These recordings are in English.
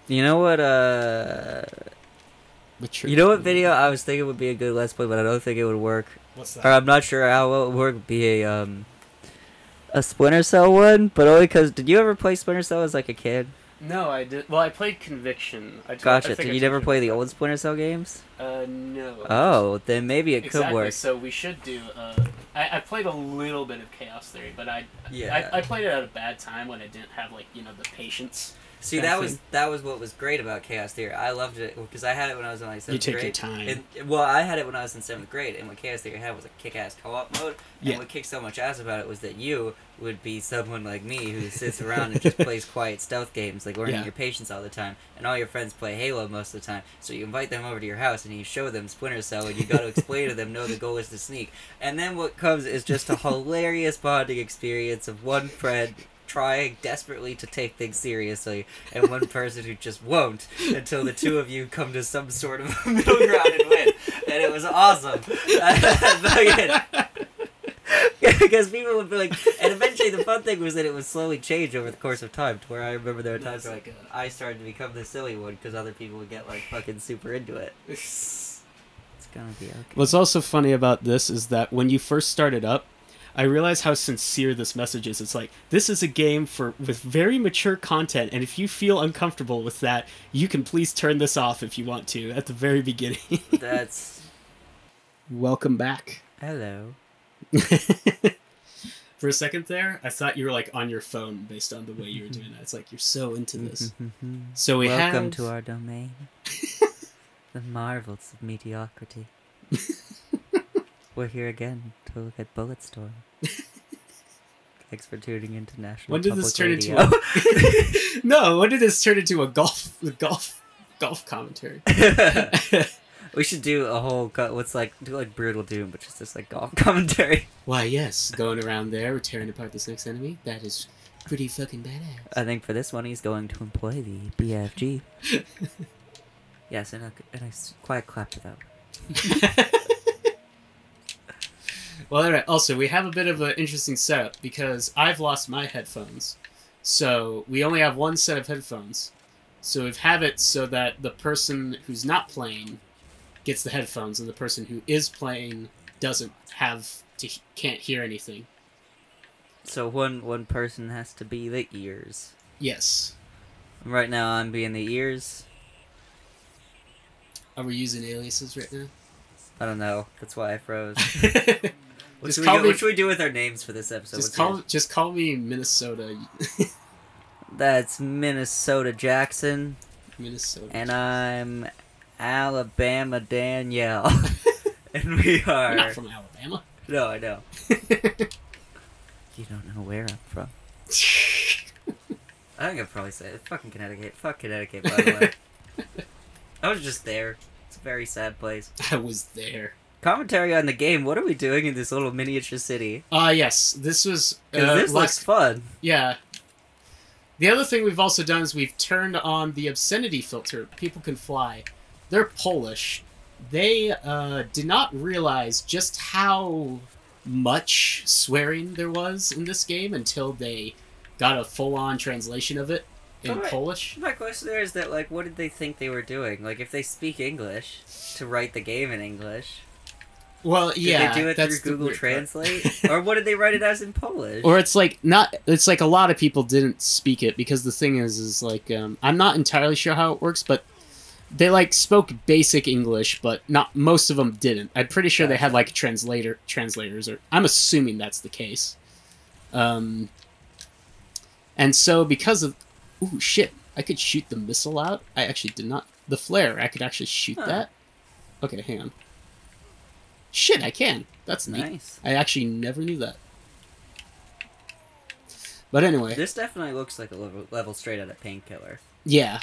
You know what? You know what video I was thinking would be a good Let's Play, but I don't think it would work. What's that? Or I'm not sure how well it would work. Be a Splinter Cell one, but only because did you ever play Splinter Cell as like a kid? No, I did. Well, I played Conviction. Gotcha. Did you never play the old Splinter Cell games? No. Oh, then maybe it could work. So we should do. I played a little bit of Chaos Theory, but I played it at a bad time when I didn't have the patience. See, that was what was great about Chaos Theory. I loved it because I had it when I was in like 7th grade. You take your time. Well, I had it when I was in 7th grade, and what Chaos Theory had was a kick-ass co-op mode. And what kicked so much ass about it was that you would be someone like me who sits around and just plays quiet stealth games, like learning your patience all the time, and all your friends play Halo most of the time. So you invite them over to your house and you show them Splinter Cell, and you got to explain to them, no, the goal is to sneak. And then what comes is just a hilarious bonding experience of one friend trying desperately to take things seriously, and one person who just won't until the two of you come to some sort of middle ground and win. And it was awesome. Because people would be like, and eventually the fun thing was that it would slowly change over the course of time, to where I remember there were times where I started to become the silly one because other people would get like fucking super into it. It's gonna be okay. What's also funny about this is that when you first started up, I realized how sincere this message is. It's like, this is a game with very mature content, and if you feel uncomfortable with that, you can please turn this off if you want to at the very beginning. That's... Welcome back. Hello. For a second there, I thought you were like on your phone based on the way you were doing that. It's like, you're so into this. So Welcome to our domain. The marvels of mediocrity. We're here again to look at BulletStorm. Thanks for tuning into National When did Public this turn Radio. into a... No, when did this turn into a golf commentary? We should do a whole do like Brutal Doom, but just this like golf commentary. Why, yes, going around there, we're tearing apart this next enemy. That is pretty fucking badass. I think for this one, he's going to employ the BFG. Yes, and a quiet clap to that. Well, alright, also, we have a bit of an interesting setup, because I've lost my headphones. So, we only have one set of headphones. So, we have it so that the person who's not playing gets the headphones, and the person who is playing can't hear anything. So, one person has to be the ears. Yes. Right now, I'm being the ears. Are we using aliases right now? I don't know. That's why I froze. What should we do with our names for this episode? Just call me Minnesota. That's Minnesota Jackson. Minnesota. And I'm Alabama Danielle. And we are... You're not from Alabama. No, I know. You don't know where I'm from. I think I'd probably say it. Fucking Connecticut. Fuck Connecticut, by the way. I was just there. It's a very sad place. I was there. Commentary on the game. What are we doing in this little miniature city? Yes. This was... this looks fun. Yeah. The other thing we've also done is we've turned on the Obscenity Filter. People Can Fly. They're Polish. They did not realize just how much swearing there was in this game until they got a full-on translation of it in Polish. My question there is that, like, what did they think they were doing? Like, if they speak English, to write the game in English... Well, yeah. Did they do it through Google Translate? Or what did they write it as in Polish? Or it's like a lot of people didn't speak it, because the thing is like, I'm not entirely sure how it works, but they like spoke basic English, but not most of them didn't. I'm pretty sure they had like translators, or I'm assuming that's the case. And so because of, ooh shit, I could shoot the missile out. I actually did not. The flare, I could actually shoot that. Okay, hang on. Shit, I can. That's neat. Nice. I actually never knew that. But anyway. This definitely looks like a level straight out of Painkiller. Yeah.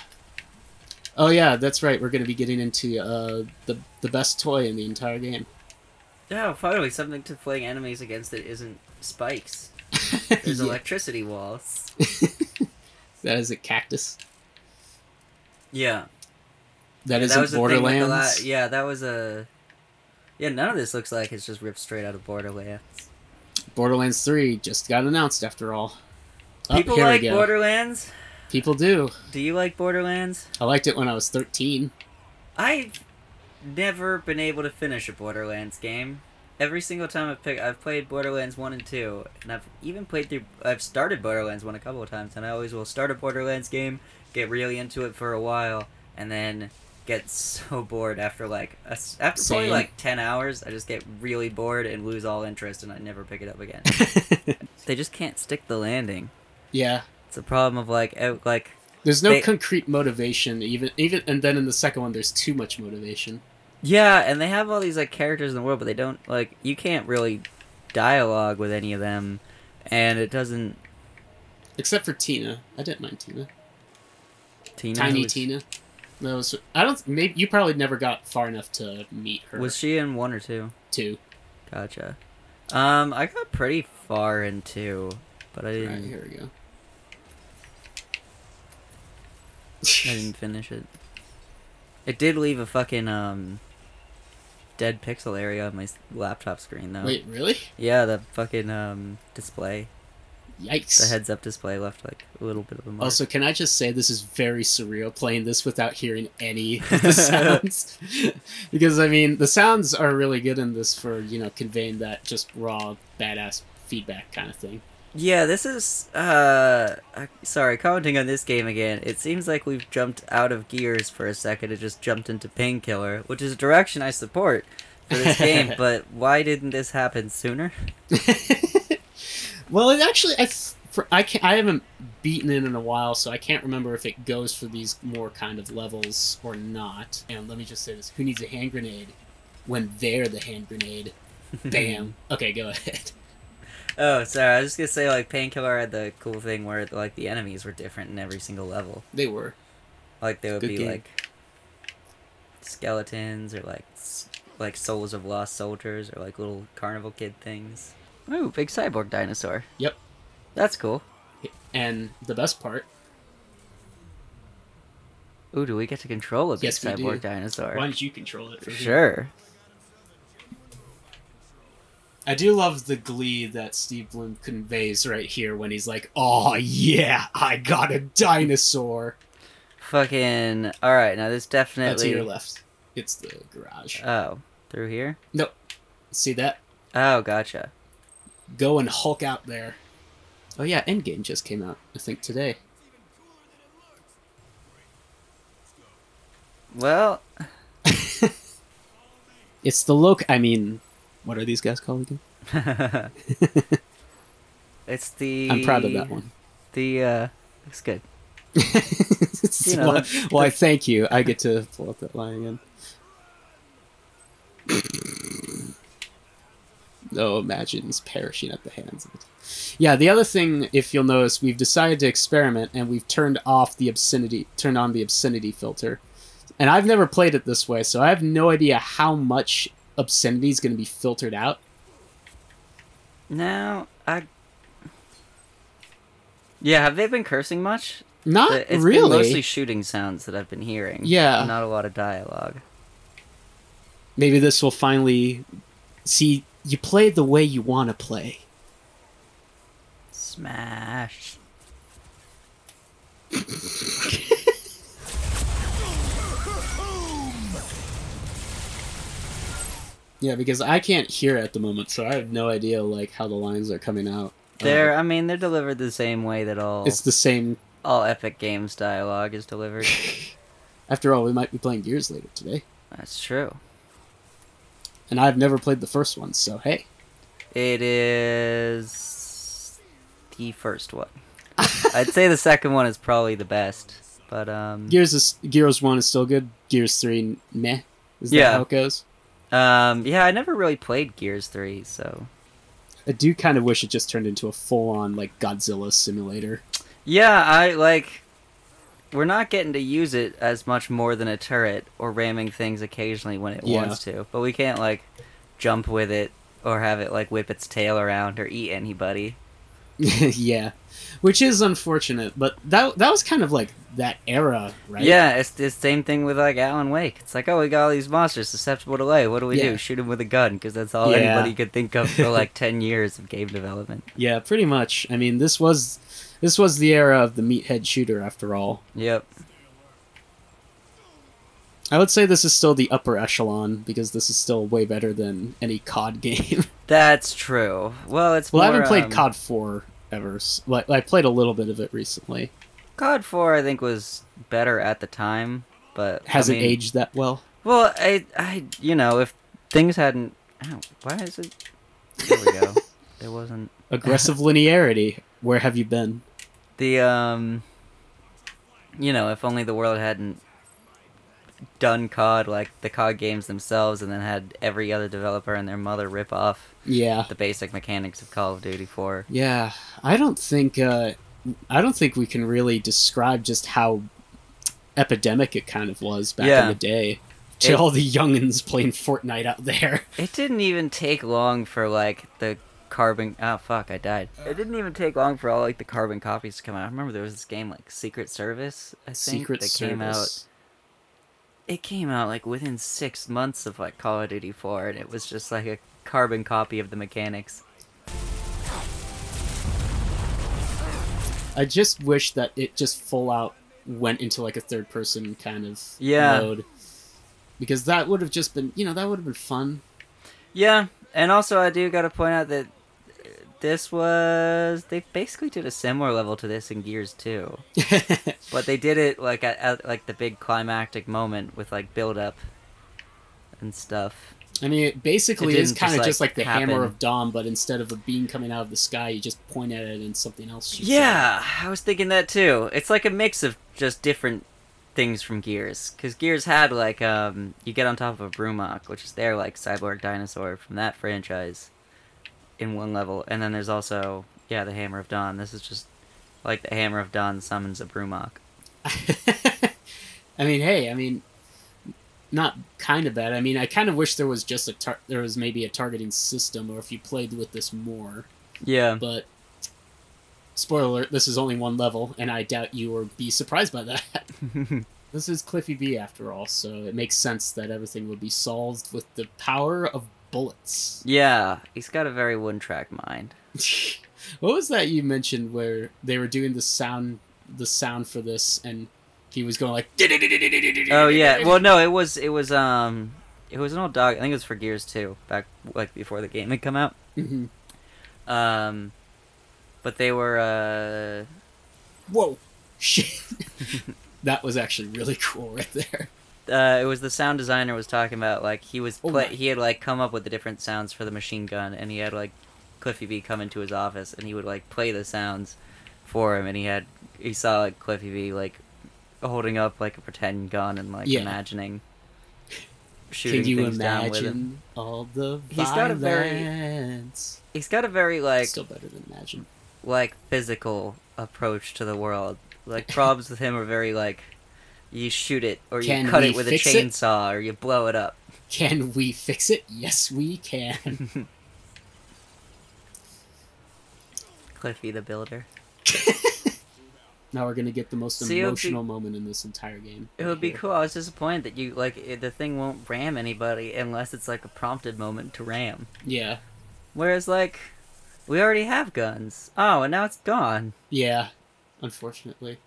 Oh yeah, that's right. We're going to be getting into the best toy in the entire game. Yeah, finally, something to fling enemies against that isn't spikes. There's electricity walls. That is a cactus. Yeah. That is Borderlands. Yeah, that was a... Yeah, none of this looks like it's just ripped straight out of Borderlands. Borderlands 3 just got announced after all. People like Borderlands? People do. Do you like Borderlands? I liked it when I was 13. I've never been able to finish a Borderlands game. Every single time I've played Borderlands 1 and 2, and I've started Borderlands 1 a couple of times, and I always will start a Borderlands game, get really into it for a while, and then get so bored after probably like 10 hours. I just get really bored and lose all interest, and I never pick it up again. They just can't stick the landing. Yeah. It's a problem of there's no concrete motivation, even and then in the second one there's too much motivation. Yeah, and they have all these characters in the world, but they don't you can't really dialogue with any of them, and it doesn't. Except for Tina, I didn't mind Tina. Tiny Tina. No, I don't. Maybe you probably never got far enough to meet her. Was she in 1 or 2? 2. Gotcha. I got pretty far in 2, but I didn't. Right, here we go. I didn't finish it. It did leave a fucking dead pixel area on my laptop screen though. Wait, really? Yeah, the fucking display. Yikes. The heads-up display left a little bit of a mark. Also, can I just say this is very surreal playing this without hearing any of the sounds? Because, I mean, the sounds are really good in this for, conveying that just raw, badass feedback kind of thing. Yeah, this is, sorry, commenting on this game again, it seems like we've jumped out of Gears for a second and just jumped into Painkiller, which is a direction I support for this game, but why didn't this happen sooner? Well, it actually, I haven't beaten it in a while, so I can't remember if it goes for these more kind of levels or not. And let me just say this, who needs a hand grenade when they're the hand grenade? Bam. Okay, go ahead. Oh, sorry, I was just gonna say, Painkiller had the cool thing where, the enemies were different in every single level. They were. They would be, game. Skeletons, or, Souls of Lost Soldiers, or, little Carnival Kid things. Ooh, big cyborg dinosaur. Yep. That's cool. And the best part... Ooh, do we get to control a big yes, cyborg dinosaur? Why don't you control it? For sure. I do love the glee that Steve Bloom conveys right here when he's like, "Oh yeah, I got a dinosaur." Fucking alright, now this definitely... That's to your left. It's the garage. Oh, through here? Nope. See that? Oh, gotcha. Go and Hulk out there. Oh yeah, Endgame just came out, I think, today. Well... It's the what are these guys called again? It's the... I'm proud of that one. Looks good. Why, thank you. I get to pull up that line again. Oh, imagine he's perishing at the hands of it. Yeah, the other thing, if you'll notice, we've decided to experiment, and we've turned on the obscenity filter. And I've never played it this way, so I have no idea how much obscenity is going to be filtered out. No, yeah, have they been cursing much? Not it's really. It's been mostly shooting sounds that I've been hearing. Yeah. Not a lot of dialogue. Maybe this will finally... See, you play the way you want to play. Smash. Yeah, because I can't hear at the moment, so I have no idea how the lines are coming out. They're delivered the same way that all... It's the same... All Epic Games dialogue is delivered. After all, we might be playing Gears later today. That's true. And I've never played the first one, so hey. It is... the first one. I'd say the second one is probably the best, but Gears 1 is still good. Gears 3, meh. Is that how it goes? Yeah, I never really played Gears 3, so... I do kind of wish it just turned into a full-on, Godzilla simulator. Yeah, we're not getting to use it as much more than a turret, or ramming things occasionally when it wants to. But we can't, jump with it, or have it, whip its tail around, or eat anybody. Yeah. Which is unfortunate, but that was kind of, that era, right? Yeah, it's the same thing with, Alan Wake. It's we got all these monsters susceptible to light. What do we do? Shoot them with a gun, because that's all anybody could think of for, 10 years of game development. Yeah, pretty much. I mean, this was... This was the era of the meathead shooter, after all. Yep. I would say this is still the upper echelon, because this is still way better than any COD game. That's true. Well, I haven't played COD 4 ever. I played a little bit of it recently. COD 4, I think, was better at the time, but... Hasn't aged that well? Well, if things hadn't... Oh, why is it... There we go. It wasn't... Aggressive linearity. Where have you been? The, if only the world hadn't done COD like the COD games themselves, and then had every other developer and their mother rip off the basic mechanics of Call of Duty 4. Yeah, I don't think we can really describe just how epidemic it kind of was back in the day. To all the youngins playing Fortnite out there. It didn't even take long for the carbon... Oh, fuck, I died. It didn't even take long for all the carbon copies to come out. I remember there was this game Secret Service, I think, Secret Service. It came out within 6 months of Call of Duty 4, and it was just a carbon copy of the mechanics. I just wish that it just full out went into a third person kind of mode. Because that would have just been, that would have been fun. Yeah, and also I do gotta point out that they basically did a similar level to this in Gears 2. But they did it at the big climactic moment with build up and stuff. I mean, it basically is kind of just like the Hammer of Dawn, but instead of a beam coming out of the sky, you just point at it and something else shoots out. I was thinking that too. It's like a mix of just different things from Gears, because Gears had you get on top of a Brumok, which is their cyborg dinosaur from that franchise, in one level, and then there's also the Hammer of Dawn. This is just the Hammer of Dawn summons a Brumok. Not kind of bad. I mean, I kind of wish there was just there was maybe a targeting system, or if you played with this more. Yeah. But spoiler alert, this is only one level, and I doubt you will be surprised by that. This is Cliffy B after all, so it makes sense that everything will be solved with the power of bullets. Yeah, he's got a very one-track mind. What was that you mentioned where they were doing the sound for this, and he was going Oh yeah, well no, it was an old dog. I think it was for Gears 2, back before the game had come out. Mm-hmm. But they were Whoa, shit. That was actually really cool right there. It was the sound designer was talking about he had come up with the different sounds for the machine gun, and he had Cliffy B come into his office, and he would play the sounds for him, and he saw Cliffy B holding up a pretend gun and imagining shooting things down with him. Can you imagine all the violence? He's got a very still better than imagine. Physical approach to the world. Problems with him are very you shoot it, or you cut it with a chainsaw, or you blow it up. Can we fix it? Yes, we can. Cliffy the Builder. Now we're gonna get the most emotional moment in this entire game. It would be cool. I was disappointed that the thing won't ram anybody unless it's a prompted moment to ram. Yeah. Whereas we already have guns. Oh, and now it's gone. Yeah. Unfortunately.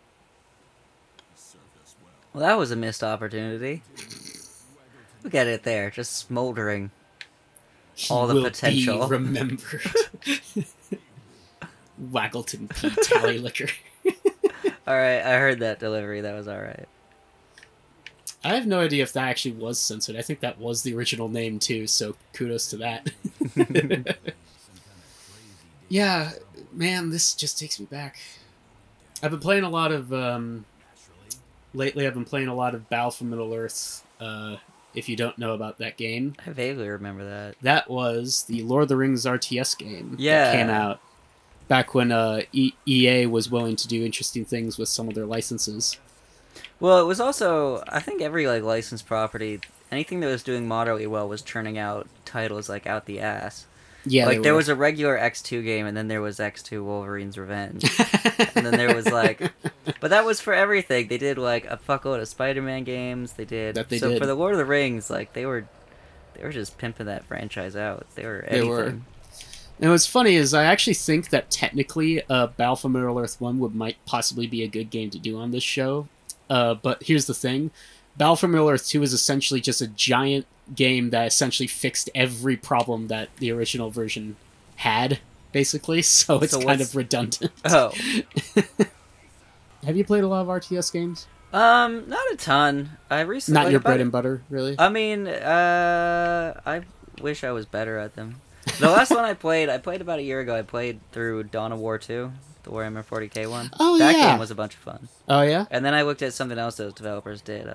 Well, that was a missed opportunity. Look at it there, just smoldering. All the potential. Be remembered. Waggleton P. Tally Liquor. Alright, I heard that delivery. That was alright. I have no idea if that actually was censored. I think that was the original name, too, so kudos to that. Yeah, man, this just takes me back. I've been playing a lot of... lately, I've been playing a lot of Battle for Middle-earth, if you don't know about that game. I vaguely remember that. That was the Lord of the Rings RTS game that came out back when EA was willing to do interesting things with some of their licenses. Well, it was also, I think every licensed property, anything that was doing moderately well was churning out titles out the ass. Yeah, there was a regular X2 game, and then there was X2 Wolverine's Revenge. And then there was but that was for everything. They did a fuckload of Spider-Man games. They did for the Lord of the Rings, they were just pimping that franchise out. They were anything. And what's funny is I actually think that technically Battle for Middle-earth 1 might possibly be a good game to do on this show. But here's the thing. Battle for Middle-earth 2 is essentially just a giant game that essentially fixed every problem that the original version had, basically. So it's kind of redundant. Oh. Have you played a lot of RTS games? Not a ton. I recently... Not your bread and butter, really? I mean, I wish I was better at them. The last one I played about a year ago. I played through Dawn of War 2, the Warhammer 40k one. Oh, that yeah. game was a bunch of fun. Oh, yeah? And then I looked at something else those developers did,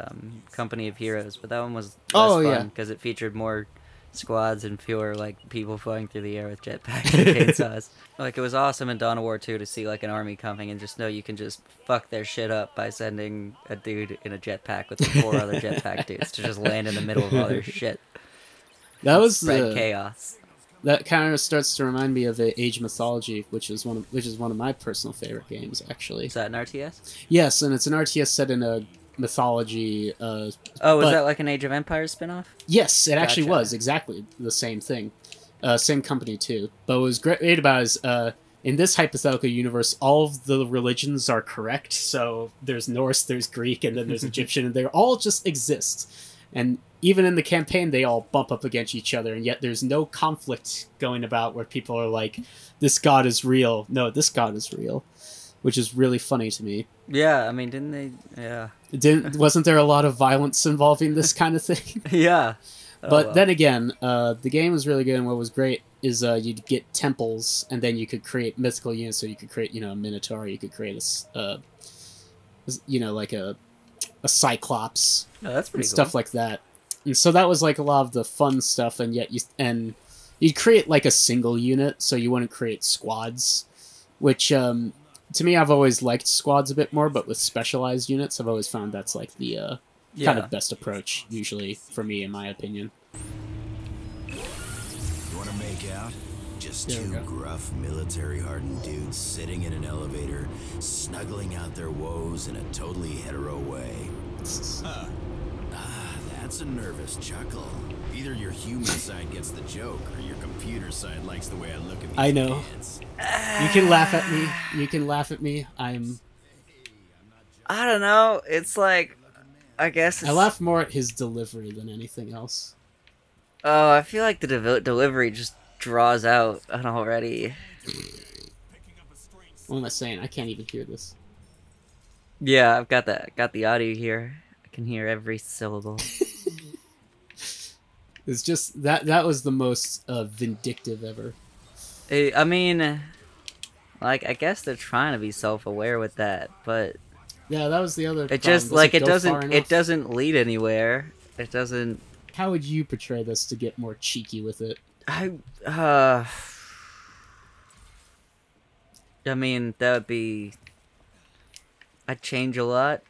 Company of Heroes, but that one was less fun because it featured more squads and fewer like people flying through the air with jetpacks and chainsaws. Like, it was awesome in Dawn of War 2 to see like an army coming and just know you can just fuck their shit up by sending a dude in a jetpack with like 4 other jetpack dudes to just land in the middle of all their shit. That was spread chaos. That kind of starts to remind me of Age Mythology, which is one of my personal favorite games, actually. Is that an RTS? Yes, and it's an RTS set in a mythology. Was that like an Age of Empires spinoff? Yes, it actually was exactly the same thing. Same company too. But what was great about it is in this hypothetical universe, all of the religions are correct. So there's Norse, there's Greek, and then there's Egyptian, and they all just exist. And even in the campaign, they all bump up against each other, and yet there's no conflict going about where people are like, this god is real. No, this god is real, which is really funny to me. Yeah, I mean, didn't they? Yeah. Wasn't there a lot of violence involving this kind of thing? Yeah. But then again, the game was really good, and what was great is you'd get temples, and then you could create mythical units. So you could create, a Minotaur. You could create like a Cyclops. Oh, that's pretty and cool. Stuff like that. And so that was like a lot of the fun stuff, and yet you'd create like a single unit, so you wouldn't create squads, which to me, I've always liked squads a bit more, but with specialized units, I've always found that's like the kind of best approach, usually, for me, in my opinion. You want to make out? Just two gruff, military-hardened dudes sitting in an elevator, snuggling out their woes in a totally hetero way. That's a nervous chuckle. Either your human side gets the joke, or your computer side likes the way I look at these I know. kids. You can laugh at me. You can laugh at me. I don't know. It's like, I guess I laugh more at his delivery than anything else. Oh, I feel like the delivery just draws out already. What am I saying? I can't even hear this. Yeah, I've got the audio here. I can hear every syllable. It's just that was the most vindictive ever. I mean, like, I guess they're trying to be self-aware with that, but yeah, that was the other. It just like it doesn't lead anywhere. It doesn't. How would you portray this to get more cheeky with it? I mean, that would be. I'd change a lot.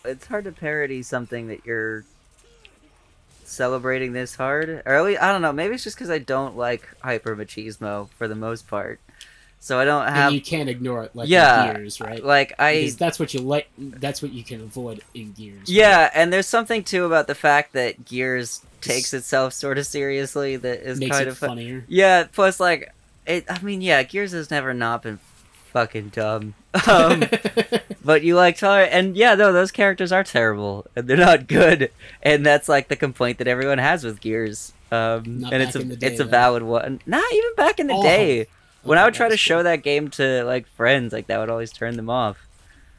It's hard to parody something that you're celebrating this hard, or at least, I don't know, maybe it's just because I don't like hyper machismo for the most part, so I don't have. And you can't ignore it, like in Gears, right? Like because that's what you like. That's what you can avoid in Gears. Yeah, right? And there's something too about the fact that Gears takes itself sort of seriously that is makes kind it of funnier. Yeah, plus like I mean, yeah, Gears has never not been fucking dumb. But you like Tyler, and yeah, no, those characters are terrible and they're not good, and that's like the complaint that everyone has with Gears. And it's a valid one. Not even back in the day. When I would try to show that game to like friends, like that would always turn them off.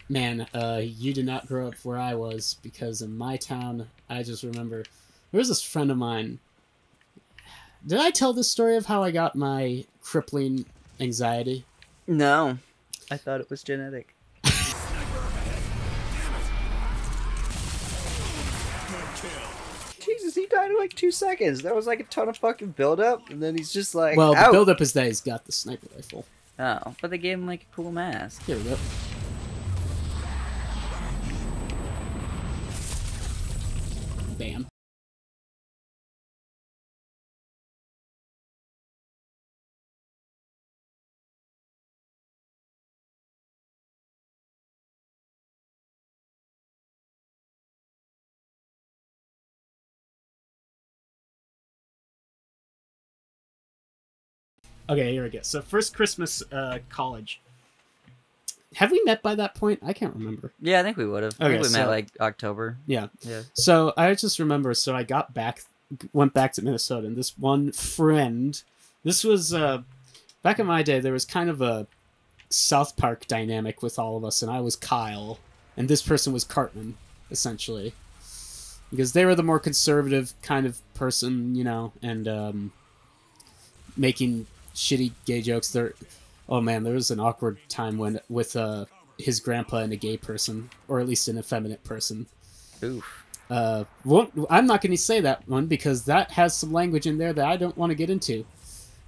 Man, you did not grow up where I was, because in my town, I just remember there was this friend of mine. Did I tell this story of how I got my crippling anxiety? No. I thought it was genetic. Jesus, he died in like 2 seconds. There was like a ton of fucking build-up, and then he's just like, well, out. The build-up is that he's got the sniper rifle. Oh, but they gave him like a cool mask. Here we go. Bam. Okay, here we go. So first Christmas, college. Have we met by that point? I can't remember. Yeah, I think we would have. Okay, we met like October. Yeah. Yeah. So I just remember. So I went back to Minnesota, and this one friend. This was back in my day. There was kind of a South Park dynamic with all of us, and I was Kyle, and this person was Cartman, essentially, because they were the more conservative kind of person, you know, and making shitty gay jokes. Oh man, there was an awkward time with his grandpa and a gay person, or at least an effeminate person. Oof. I'm not going to say that one because that has some language in there that I don't want to get into.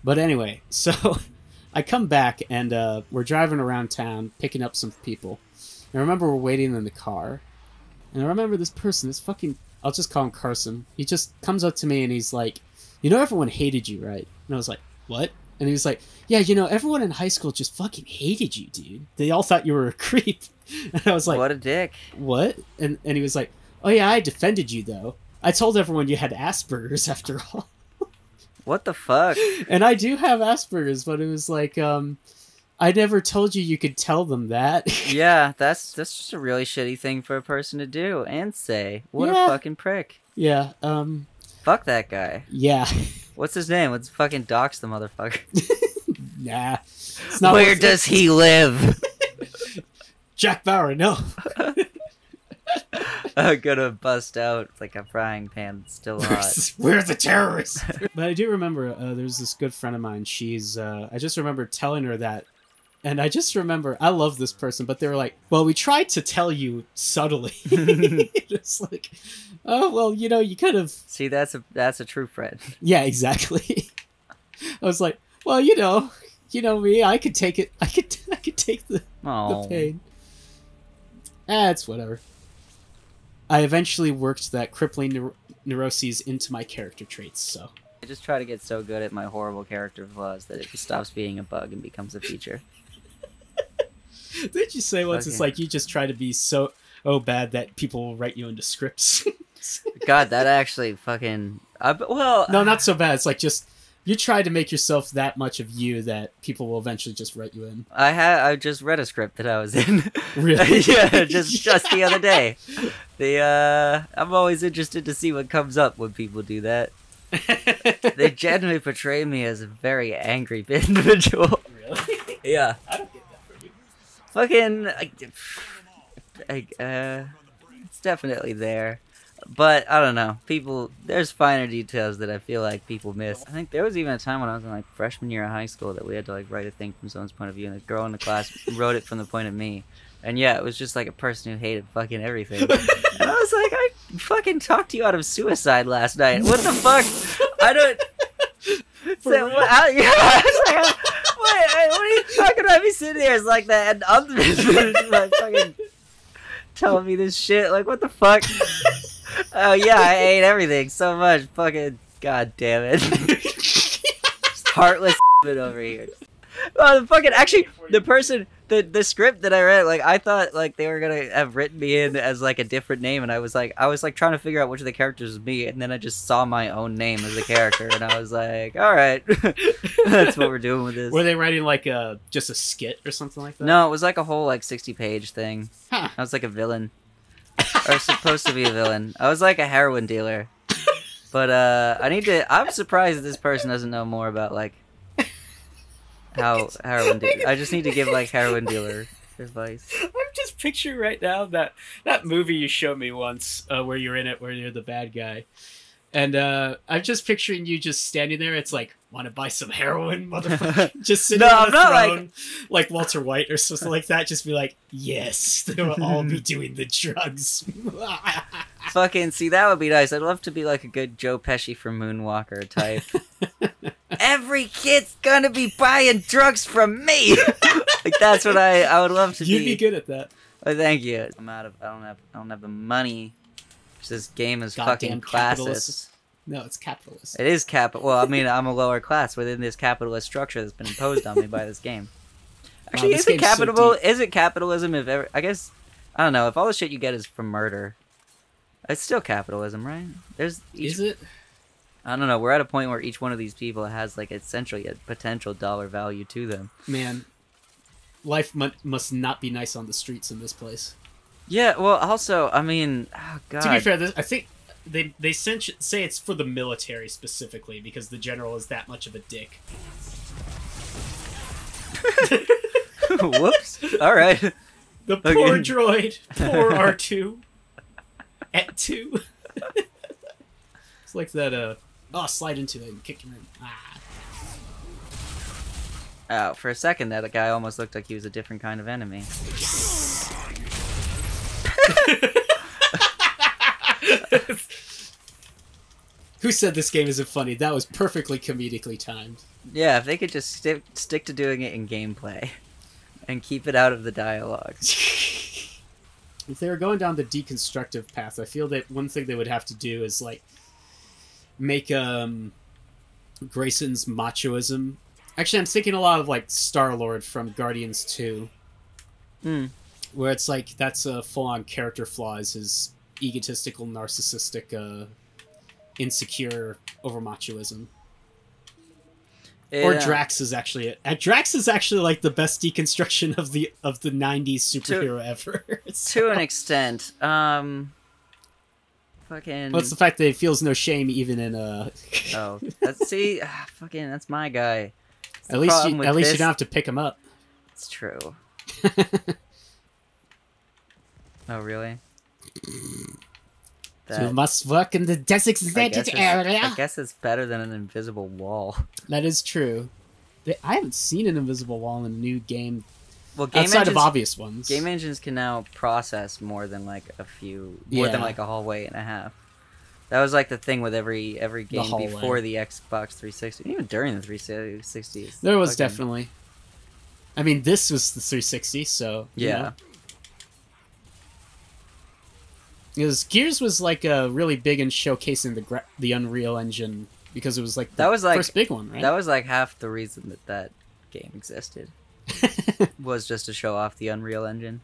But anyway, so I come back and we're driving around town picking up some people. And I remember we're waiting in the car. And I remember this person, I'll just call him Carson. He just comes up to me and he's like, you know everyone hated you, right? And I was like, what? And he was like, yeah, you know, everyone in high school just fucking hated you, dude. They all thought you were a creep. And I was like... What a dick. What? And he was like, oh yeah, I defended you, though. I told everyone you had Asperger's, after all. What the fuck? And I do have Asperger's, but it was like, I never told you could tell them that. Yeah, that's just a really shitty thing for a person to do and say. What a fucking prick. Yeah, Fuck that guy. Yeah. What's his name? Let's fucking dox the motherfucker. Nah. Where does he live? Jack Bauer, no. I'm gonna bust out like a frying pan that's still hot. We're the terrorists. But I do remember there's this good friend of mine. She's I just remember telling her that. And I just remember, I love this person, but they were like, well, we tried to tell you subtly. It's like, oh, well, you know, you could have... See, that's a true friend. Yeah, exactly. I was like, well, you know me, I could take it. I could take the pain. It's whatever. I eventually worked that crippling neuroses into my character traits, so... I just try to get so good at my horrible character flaws that it stops being a bug and becomes a feature. Didn't you say once, it's like you just try to be so bad that people will write you into scripts? God, that actually fucking... No, not so bad. It's like just... You try to make yourself that much of you that people will eventually just write you in. I just read a script that I was in. Really? Yeah, just the other day. I'm always interested to see what comes up when people do that. They generally portray me as a very angry individual. Really? Yeah. I don't get that from you. Fucking... it's definitely there. But, I don't know. There's finer details that I feel like people miss. I think there was even a time when I was in, like, freshman year of high school that we had to, like, write a thing from someone's point of view, and a girl in the class wrote it from the point of me. And yeah, it was just, like, a person who hated fucking everything. And I was like, I fucking talked you out of suicide last night. What the fuck? I don't... So, what are you talking about me sitting there? It's like that, and I'm like, fucking telling me this shit. Like, what the fuck? Oh yeah, I ate everything so much. Fucking god damn it. Heartless over here. Oh, the script that I read, like, I thought, like, they were gonna have written me in as, like, a different name, and I was like trying to figure out which of the characters was me, and then I just saw my own name as a character, and I was like, alright, that's what we're doing with this. Were they writing, like, just a skit or something like that? No, it was like a whole, like, 60-page thing. Huh. I was like a villain. Or supposed to be a villain. I was like a heroin dealer. But, I'm surprised that this person doesn't know more about, like, how heroin dealer... I just need to give, like, heroin dealer advice. I'm just picturing right now that movie you showed me once, where you're in it, where you're the bad guy. And I'm just picturing you just standing there. It's like, want to buy some heroin, motherfucker? Just sitting on the throne, like Walter White or something like that. Just be like, yes, they will all be doing the drugs. Fucking, see, that would be nice. I'd love to be like a good Joe Pesci from Moonwalker type. Every kid's gonna be buying drugs from me. Like, that's what I would love to be. You'd be good at that. Oh, thank you. I don't have the money. This game is fucking classist. No, it's capitalist. It is well, I mean, I'm a lower class within this capitalist structure that's been imposed on me by this game. Actually, Wow, is it capitalism if ever... I guess, I don't know, if all the shit you get is from murder, it's still capitalism, right? Is it? I don't know. We're at a point where each one of these people has like essentially a potential dollar value to them. Man, life must not be nice on the streets in this place. Yeah. Well, also, I mean, oh God. To be fair, I think they say it's for the military specifically because the general is that much of a dick. Whoops. All right. The poor droid. Poor R2. At 2. It's like that, slide into it and kick him in. Ah. Oh, for a second, that guy almost looked like he was a different kind of enemy. Who said this game isn't funny? That was perfectly comedically timed. Yeah, if they could just stick to doing it in gameplay and keep it out of the dialogue. If they were going down the deconstructive path, I feel that one thing they would have to do is like make Grayson's machoism. Actually, I'm thinking a lot of like Star-Lord from Guardians 2. Where it's like that's a full-on character flaw, is his egotistical, narcissistic, insecure over machoism. Or Drax is actually it. Drax is actually like the best deconstruction of the 90s superhero ever. So. To an extent. Fucking. Well, it's the fact that he feels no shame even in Oh, fucking that's my guy. At least you don't have to pick him up. It's true. Oh really? You must work in the designated area. I guess it's better than an invisible wall. That is true. I haven't seen an invisible wall in a new game. Well, outside of obvious ones. Game engines can now process more than like more than like a hallway and a half. That was like the thing with every game before the Xbox 360, even during the 360. There was definitely. I mean, this was the 360, so yeah. You know. Because Gears was like really big in showcasing the Unreal Engine because it was like the first big one, right? That was like half the reason that game existed. Was just to show off the Unreal Engine.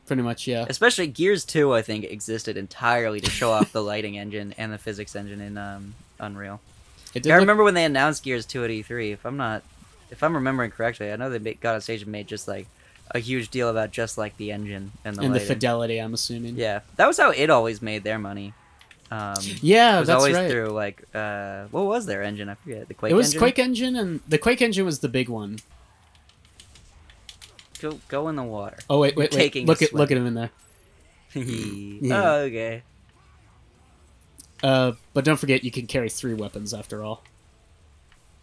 Pretty much, yeah. Especially Gears 2, I think, existed entirely to show off the lighting engine and the physics engine in Unreal. I remember when they announced Gears 2 at E3. If I'm remembering correctly, I know they got on stage and made just like a huge deal about just like the engine and the fidelity. I'm assuming. Yeah, that was how it always made their money. Yeah, it was that's always right. Through like what was their engine? I forget. The Quake. It was engine? Quake engine, and the Quake engine was the big one. Go in the water. Oh wait! Look at him in there. Yeah. Oh, okay. But don't forget you can carry 3 weapons after all.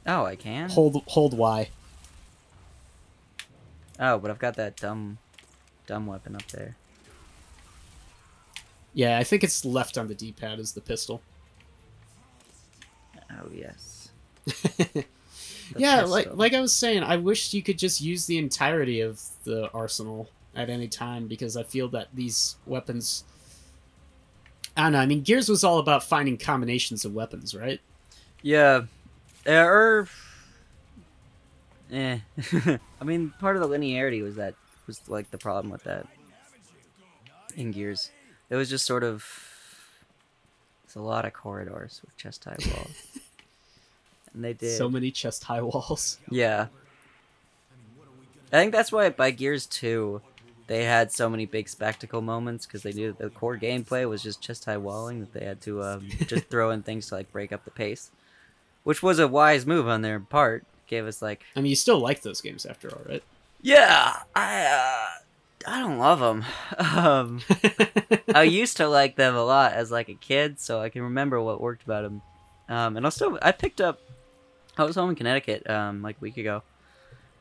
Oh, I can. Hold Y. Oh, but I've got that dumb weapon up there. Yeah, I think it's left on the D-pad is the pistol. Oh yes. Yeah, like I was saying, I wish you could just use the entirety of the arsenal at any time because I feel that these weapons. I don't know. I mean, Gears was all about finding combinations of weapons, right? Yeah. I mean, part of the linearity was like the problem with that in Gears. It was just sort of it's a lot of corridors with chest-high walls, and they did so many chest-high walls. Yeah, I think that's why by Gears 2 they had so many big spectacle moments because they knew that the core gameplay was just chest-high walling that they had to just throw in things to like break up the pace, which was a wise move on their part. Gave us like I mean, you still like those games after all, right? Yeah, I don't love them. I used to like them a lot as like a kid, so I can remember what worked about them. And I picked up. I was home in Connecticut like a week ago,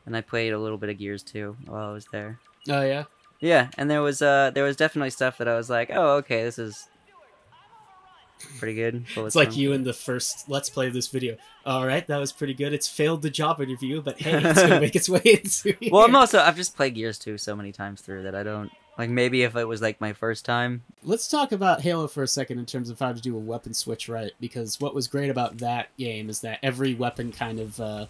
and I played a little bit of Gears 2 while I was there. Oh yeah. Yeah, and there was definitely stuff that I was like, oh okay, this is pretty good. It's like you in the first Let's Play of this video. All right, that was pretty good. It's failed the job interview, but hey, it's gonna make its way into here. Well, I've just played Gears 2 so many times through that I don't like. Maybe if it was like my first time. Let's talk about Halo for a second in terms of how to do a weapon switch right, because what was great about that game is that every weapon kind of,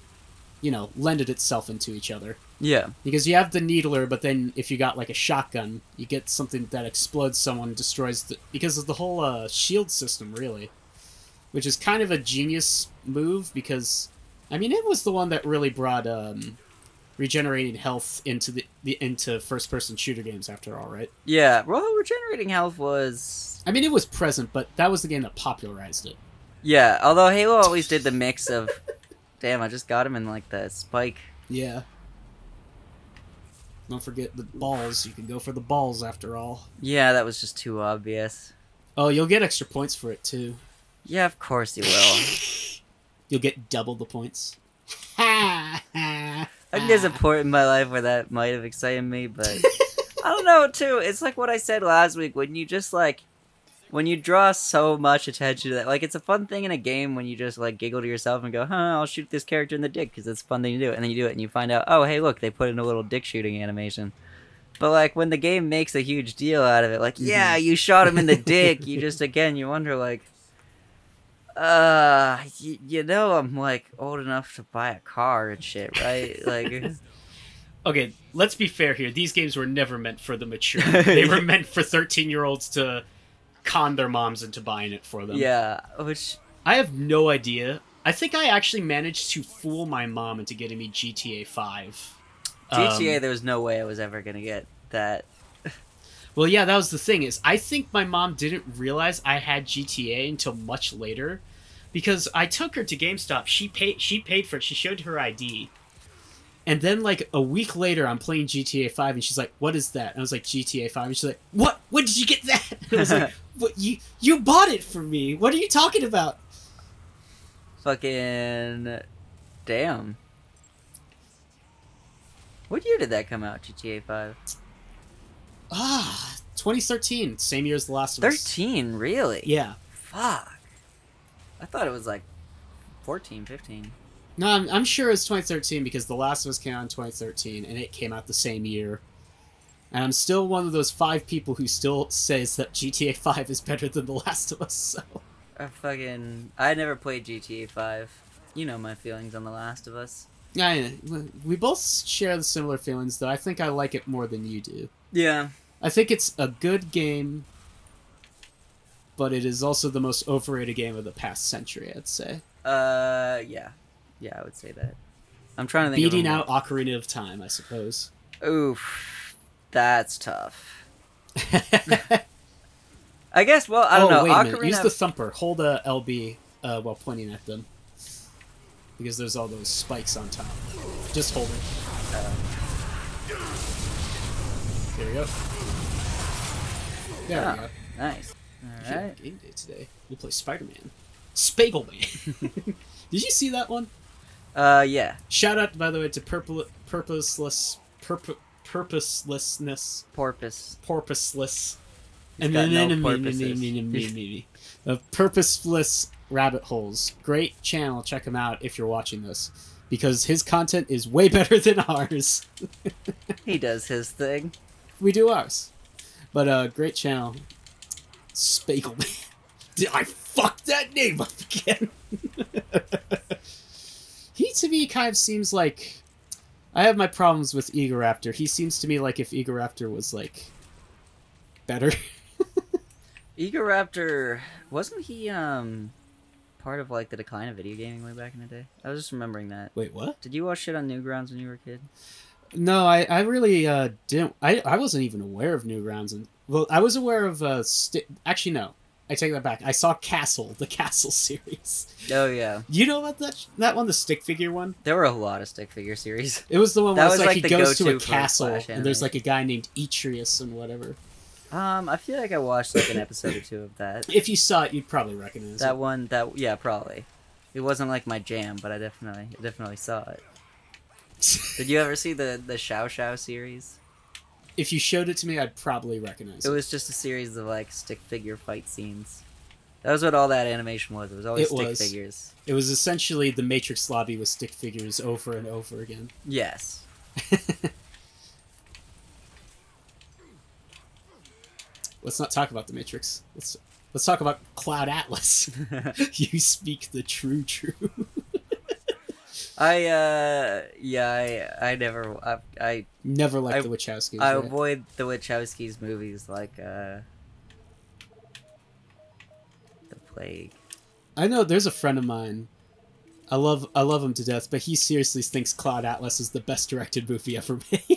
lended itself into each other. Yeah. Because you have the needler, but then if you got like a shotgun, you get something that explodes someone, destroys because of the whole shield system, really. which is kind of a genius move because, I mean, it was the one that really brought regenerating health into into first-person shooter games. After all, right? Yeah, well, regenerating health was. I mean, it was present, but that was the game that popularized it. Yeah, although Halo always did the mix of. Damn, I just got him in like the spike. Yeah. Don't forget the balls. You can go for the balls after all. Yeah, that was just too obvious. Oh, you'll get extra points for it too. Yeah, of course you will. You'll get double the points. There's a point in my life where that might have excited me, but I don't know too. It's like what I said last week when you just like when you draw so much attention to that. Like it's a fun thing in a game when you just like giggle to yourself and go, "Huh, I'll shoot this character in the dick because it's a fun thing to do." And then you do it and you find out, "Oh, hey, look, they put in a little dick shooting animation." But like when the game makes a huge deal out of it, like, "Yeah, you shot him in the dick." You just you wonder like you know I'm like old enough to buy a car and shit, right? Like okay, let's be fair here. These games were never meant for the mature. They were meant for 13-year-olds to con their moms into buying it for them. Yeah, which I have no idea. I think I actually managed to fool my mom into getting me GTA 5. GTA, there was no way I was ever gonna get that. Well, yeah, that was the thing. Is I think my mom didn't realize I had GTA until much later, because I took her to GameStop. She paid for it. She showed her ID, and then like a week later, I'm playing GTA 5, and she's like, "What is that?" And I was like, "GTA 5," and she's like, "What? When did you get that?" And I was like, "What? You bought it for me? What are you talking about?" Fucking damn. What year did that come out, GTA 5? 2013, same year as The Last of Us. 13, really? Yeah. Fuck. I thought it was like 14, 15. No, I'm sure it's 2013 because The Last of Us came out in 2013, and it came out the same year. And I'm still one of those 5 people who still says that GTA 5 is better than The Last of Us, so... I never played GTA 5. You know my feelings on The Last of Us. Yeah, we both share the similar feelings, though I think I like it more than you do. Yeah. I think it's a good game, but it is also the most overrated game of the past century, I'd say. Yeah. Yeah, I would say that. I'm trying to think Beating out Ocarina of Time, I suppose. Oof. That's tough. I guess, well, I don't know. Wait a minute. Use the thumper. Hold a LB while pointing at them. Because there's all those spikes on top. Just hold it. There we go. There we go. Nice. Alright. Game day today. We play Spider-Man. Spagelman. Did you see that one? Yeah. Shout out, by the way, to Purposeless. And then Purposeless Rabbit Holes. Great channel. Check him out if you're watching this. Because his content is way better than ours. He does his thing. We do ours. But, great channel. Spagelman. Did I fuck that name up again? He, to me, kind of seems like... I have my problems with Egoraptor. He seems to me like if Egoraptor was, like, better. Egoraptor... Wasn't he, part of, like, the decline of video gaming way back in the day? I was just remembering that. Wait, what? Did you watch shit on Newgrounds when you were a kid? No, I really didn't. I wasn't even aware of Newgrounds. Well, I was aware of actually, no. I take that back. I saw Castle, the Castle series. Oh, yeah. You know about that one, the stick figure one? There were a lot of stick figure series. It was the one where it's like he goes to a castle, and there's like a guy named Atreus and whatever. I feel like I watched like an episode or 2 of that. If you saw it, you'd probably recognize that it. one. Yeah, probably. It wasn't like my jam, but I definitely saw it. Did you ever see the Xiao Xiao series? If you showed it to me, I'd probably recognize it. It was just a series of like stick figure fight scenes. That was what all that animation was. It was always stick figures. It was essentially the Matrix lobby with stick figures over and over again. Yes. Let's not talk about the Matrix. Let's talk about Cloud Atlas. You speak the true. I never liked the Wachowskis. I avoid the Wachowskis movies like The Plague. I know there's a friend of mine. I love him to death, but he seriously thinks Cloud Atlas is the best directed movie ever made.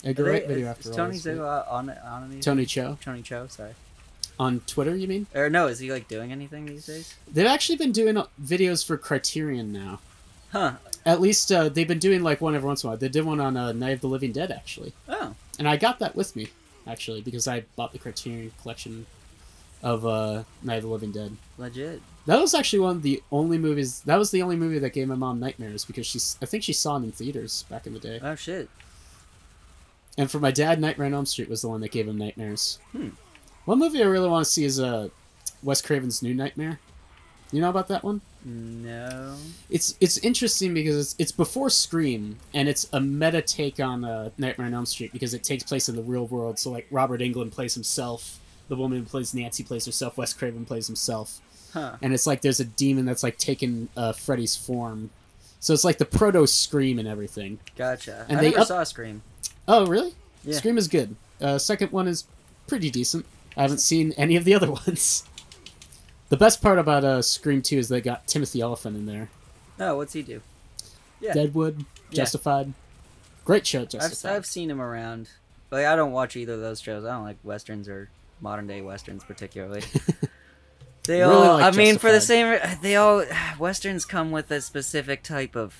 A great video after all. Tony on these? Tony Cho. Tony Cho, sorry. On Twitter, you mean? Or no, is he like doing anything these days? They've actually been doing videos for Criterion now. Huh. At least they've been doing like one every once in a while. They did one on Night of the Living Dead, actually. Oh. And I got that with me, actually, because I bought the Criterion collection of Night of the Living Dead. Legit. That was actually one of the only movies. That was the only movie that gave my mom nightmares because I think she saw it in theaters back in the day. Oh shit. And for my dad, Nightmare on Elm Street was the one that gave him nightmares. Hmm. One movie I really want to see is Wes Craven's New Nightmare. You know about that one? No. It's interesting because it's before Scream, and it's a meta take on Nightmare on Elm Street because it takes place in the real world. So like Robert Englund plays himself, the woman who plays Nancy plays herself, Wes Craven plays himself. Huh. And it's like there's a demon that's like taken Freddy's form. So it's like the proto Scream and everything. Gotcha. And I never saw Scream. Oh, really? Yeah. Scream is good. Second one is pretty decent. I haven't seen any of the other ones. The best part about Scream 2 is they got Timothy Olyphant in there. Oh, what's he do? Yeah. Deadwood, Justified. Great show, Justified. I've seen him around. Like, I don't watch either of those shows. I don't like Westerns or modern-day Westerns particularly. They all, really like I mean, Justified. for the same, they all, Westerns come with a specific type of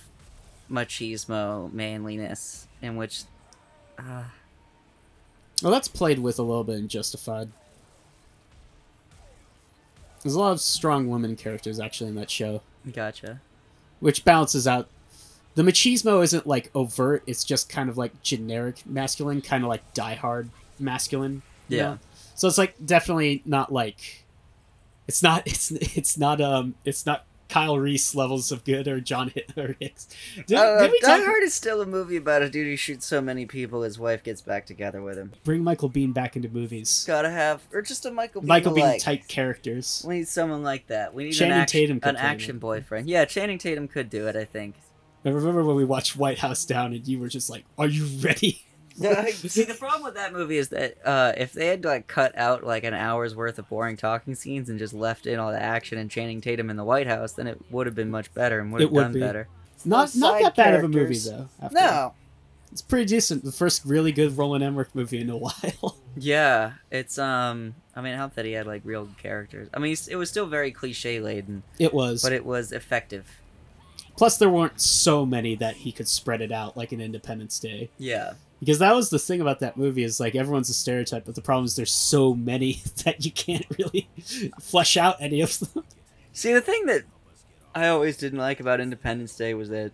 machismo, manliness, in which, Well, that's played with a little bit in Justified. There's a lot of strong women characters, actually, in that show. Gotcha. Which balances out. The machismo isn't, like, overt. It's just kind of, like, generic masculine. Kind of like Die Hard masculine. You know? So it's, like, definitely not, like... It's not Kyle Reese levels of good or John Hicks. Die Hard is still a movie about a dude who shoots so many people his wife gets back together with him. Bring Michael Biehn back into movies. Gotta have, or just a Michael Biehn type characters. We need someone like that. We need Tatum an action boyfriend. Yeah, Channing Tatum could do it, I think. I remember when we watched White House Down and you were just like, "Are you ready?" See, the problem with that movie is that if they had like cut out like an hour's worth of boring talking scenes and just left in all the action and Channing Tatum in the White House, then it would have been much better and would have done better. Not that bad of a movie though. No, it's pretty decent. The first really good Roland Emmerich movie in a while. Yeah, it's I mean, it helped that he had like real characters. I mean, it was still very cliche laden. It was, but it was effective. Plus, there weren't so many that he could spread it out like an Independence Day. Yeah. Because that was the thing about that movie is like everyone's a stereotype, but the problem is there's so many that you can't really flesh out any of them. See, the thing that I always didn't like about Independence Day was that,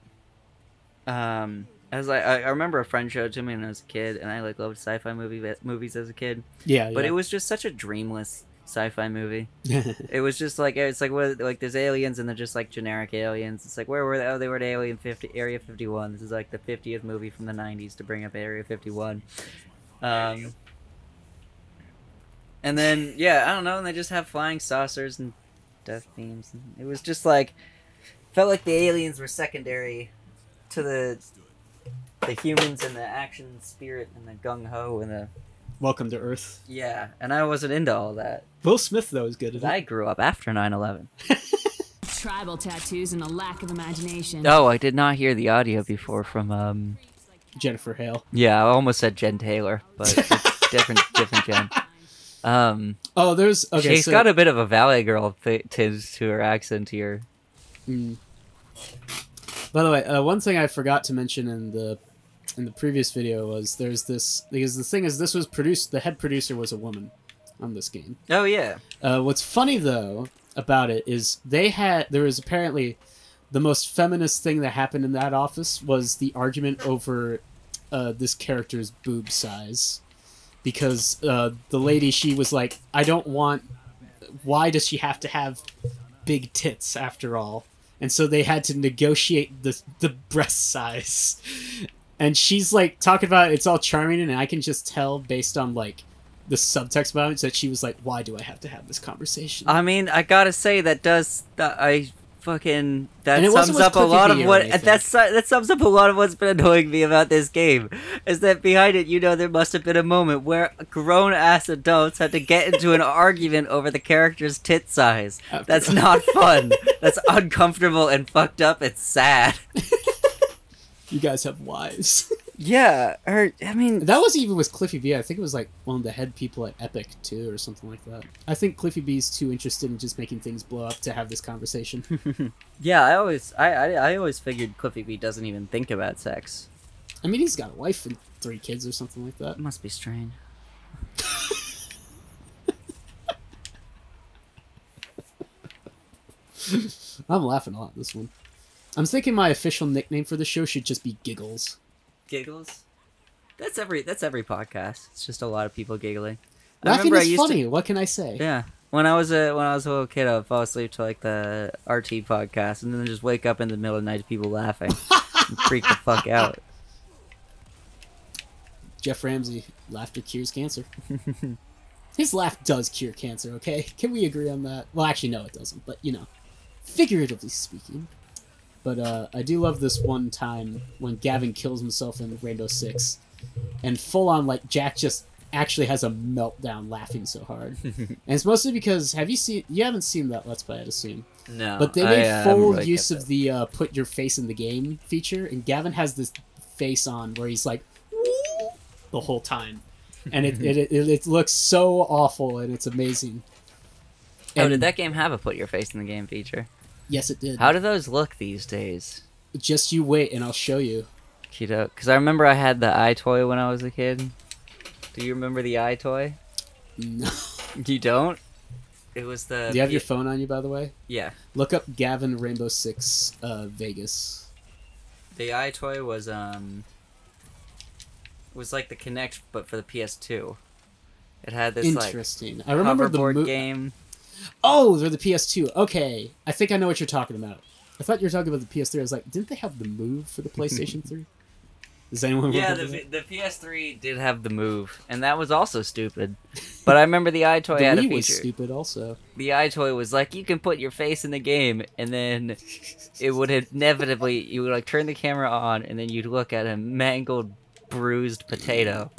as I remember a friend showed it to me when I was a kid, and I like loved sci-fi movies as a kid. Yeah, but it was just such a dreamless sci-fi movie. It was just like like there's aliens and they're just like generic aliens. It's like, where were they? Oh, they were at Area 51. This is like the 50th movie from the 90s to bring up Area 51. And then I don't know, and they just have flying saucers and death beams. And it was just like felt like the aliens were secondary to the humans and the action spirit and the gung-ho and the Welcome to Earth. Yeah, and I wasn't into all that. Will Smith, though, is good. I grew up after 9/11. Tribal tattoos and a lack of imagination. Oh, I did not hear the audio before from Jennifer Hale. Yeah, I almost said Jen Taylor, but it's different Jen. Oh, there's okay. She's got a bit of a Valley Girl tinge to her accent here. By the way, one thing I forgot to mention in the previous video was there's this, because the thing is, this was produced, the head producer was a woman on this game. Oh yeah. What's funny though about it is there was apparently the most feminist thing that happened in that office was the argument over this character's boob size, because the lady, she was like, why does she have to have big tits after all? And so they had to negotiate the breast size. And she's like talking about it's all charming, and I can just tell based on like the subtext about it that she was like, "Why do I have to have this conversation?" I mean, I gotta say that I fucking that sums up a lot of what that sums up a lot of what's been annoying me about this game. Is that behind it, there must have been a moment where grown ass adults had to get into an argument over the character's tit size. That's not fun. That's uncomfortable and fucked up. It's sad. You guys have wives. Yeah, I mean... That wasn't even with Cliffy B. I think it was like one of the head people at Epic, too, or something like that. I think Cliffy B's too interested in just making things blow up to have this conversation. Yeah, I always figured Cliffy B doesn't even think about sex. I mean, he's got a wife and 3 kids or something like that. It must be strange. I'm laughing a lot this one. I'm thinking my official nickname for the show should just be Giggles. Giggles? That's every podcast. It's just a lot of people giggling. Laughing is funny. What can I say? Yeah. When I was a little kid, I would fall asleep to like the RT podcast, and then just wake up in the middle of the night to people laughing and freak the fuck out. Jeff Ramsey, laughter cures cancer. His laugh does cure cancer. Okay, can we agree on that? Well, actually, no, it doesn't. But figuratively speaking. But I do love this one time when Gavin kills himself in Rainbow Six, and full on like Jack just actually has a meltdown laughing so hard. And it's mostly because you haven't seen that Let's Play, I'd assume. No. But they made full use of the put your face in the game feature, and Gavin has this face on where he's like the whole time, and it looks so awful, and it's amazing. Oh, did that game have a put your face in the game feature? Yes, it did. How do those look these days? Just you wait, and I'll show you. Because I remember I had the eye toy when I was a kid. Do you remember the eye toy? No. You don't? It was the... Do you have your phone on you, by the way? Yeah. Look up Gavin Rainbow Six Vegas. The eye toy was like the Kinect, but for the PS2. It had this interesting. I remember hoverboard game. Oh, they're the PS2. Okay, I think I know what you're talking about. I thought you were talking about the PS3. I was like, didn't they have the Move for the PlayStation 3? Does anyone remember that? The PS3 did have the Move, and that was also stupid. But I remember the eye toy had a feature. Was stupid also. The eye toy was like, you can put your face in the game, and then it would inevitably, you would like turn the camera on, and then you'd look at a mangled, bruised potato.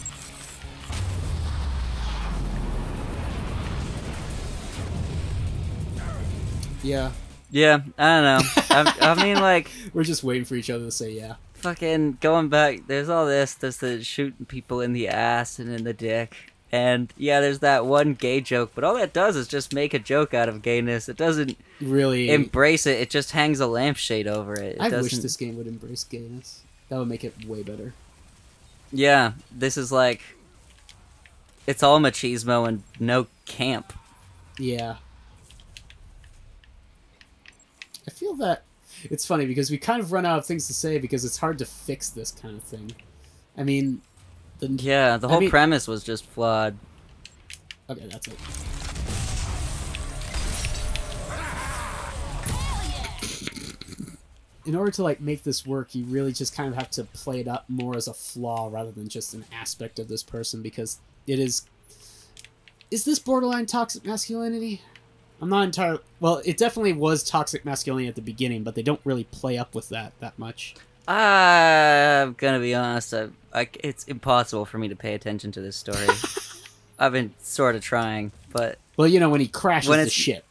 Yeah. Yeah, I don't know. I mean, like... We're just waiting for each other to say yeah. Fucking going back, there's all this. There's the shooting people in the ass and in the dick. And, yeah, there's that one gay joke, but all that does is just make a joke out of gayness. It doesn't really embrace it. It just hangs a lampshade over it. I wish this game would embrace gayness. That would make it way better. Yeah, this is like... It's all machismo and no camp. Yeah. I feel that it's funny because we kind of run out of things to say because it's hard to fix this kind of thing. I mean... the whole premise was just flawed. Okay, that's it. In order to, like, make this work, you really just kind of have to play it up more as a flaw rather than just an aspect of this person because it is... Is this borderline toxic masculinity? I'm not entirely... Well, it definitely was toxic masculinity at the beginning, but they don't really play up with that much. I'm gonna be honest, it's impossible for me to pay attention to this story. I've been sort of trying, but... Well, when he crashes the ship,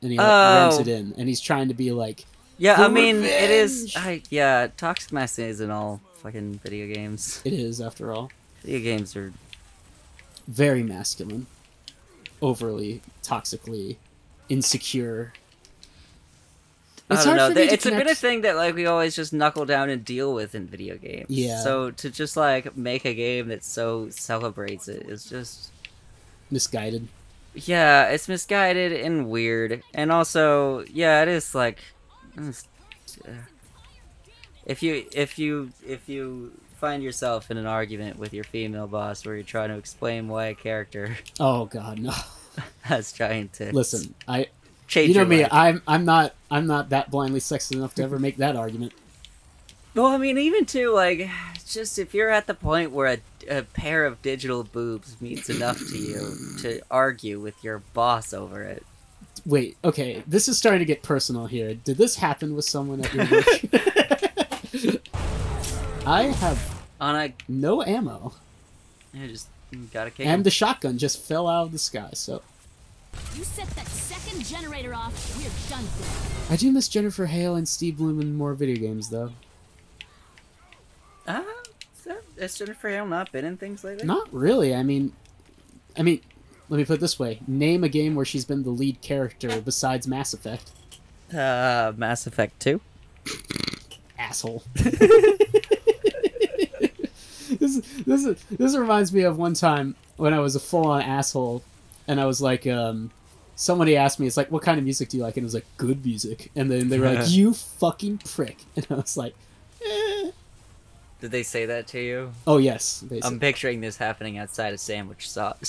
and he rams it in, and he's trying to be like... Yeah, I mean, revenge! It is... toxic masculinity isn't all fucking video games. It is, after all. Video games are... very masculine. Overly, toxically, insecure. I don't know. It's been a thing that like we always just knuckle down and deal with in video games. Yeah. So to just like make a game that so celebrates it is just misguided. Yeah, it's misguided and weird, and also it is like if you find yourself in an argument with your female boss where you're trying to explain why a character oh god no has giant tits. Listen, change me, life. I'm not that blindly sexist enough to ever make that argument. Well, I mean, even too, like, just if you're at the point where a pair of digital boobs means enough to you to argue with your boss over it. Wait, okay, this is starting to get personal here. Did this happen with someone at your work? I have no ammo. Yeah, just gotta kick And him. the shotgun just fell out of the sky, so... You set that second generator off, we're done for. I do miss Jennifer Hale and Steve Bloom in more video games, though. Has Jennifer Hale not been in things lately? Not really. I mean, let me put it this way. Name a game where she's been the lead character besides Mass Effect. Mass Effect 2? Asshole. This reminds me of one time when I was a full-on asshole, and I was like, somebody asked me, it's like, what kind of music do you like? And it was like, good music. And then they were like, you fucking prick. And I was like, eh. Did they say that to you? Oh, yes. I'm picturing this happening outside a sandwich shop.